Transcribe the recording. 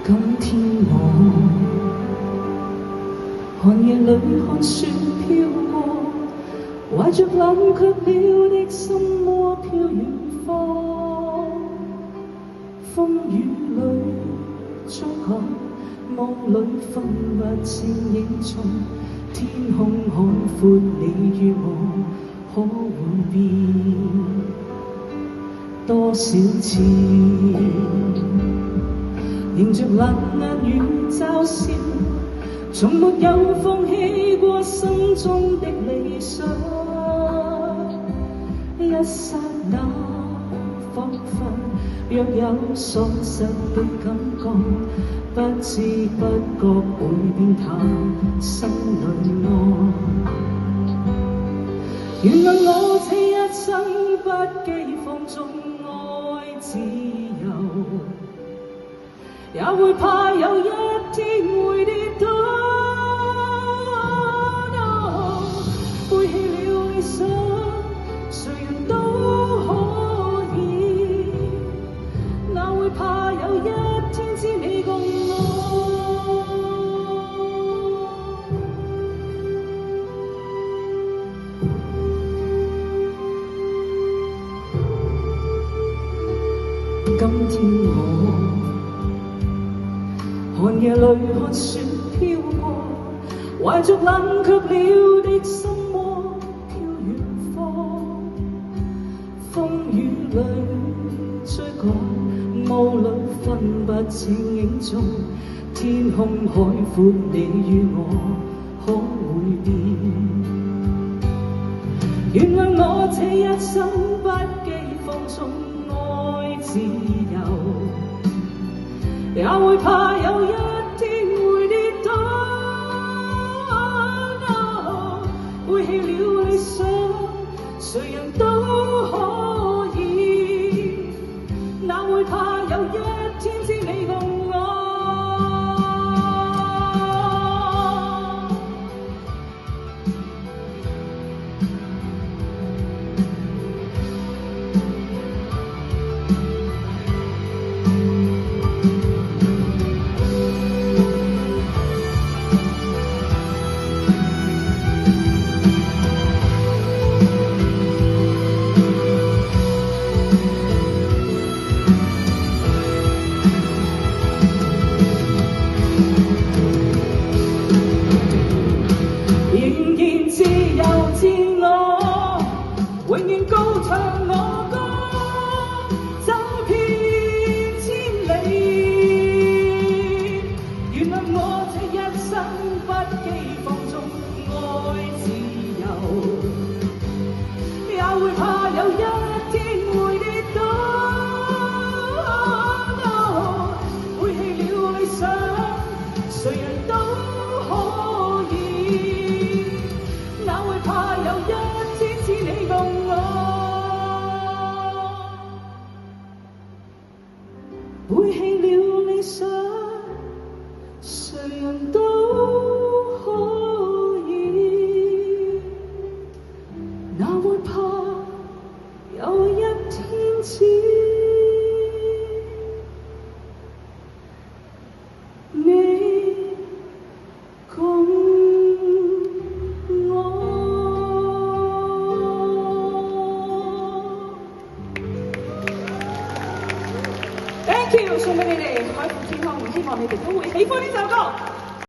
今天我寒夜裏看雪飄過，懷着冷卻了的心窩飄遠方。風雨裏追趕，夢裏分不清影蹤。天空海闊，你與我可會變多少次？迎着冷眼與嘲笑，從沒有放棄過心中的理想。一剎那彷彿若有所失的感覺，不知不覺會變淡心裏愛。原諒我這一生不羈放縱愛自由，也會怕有一天會跌倒。背棄了理想，誰人都可以，哪會怕有一天知你共我。今天我寒夜裏看雪飄過，懷着冷卻了的心窩飄遠方。風雨裏追趕，霧裏分不清影蹤。天空海闊，你與我可會變？原諒我這一生不羈放縱愛自由，也會怕有一天會跌倒。背棄了理想，誰人都可以，哪會怕有一天知你共我。永遠高唱我歌，走遍千里。原諒我這一生不羈放縱愛自由，也會怕有一天會跌倒。背棄了理想，誰人都可以，哪會怕有一天知你共我。背棄了理想，誰人都可以，哪會怕有一天知你共我。Thank you， 送俾你哋《海闊天空》，希望你哋都會喜歡呢首歌。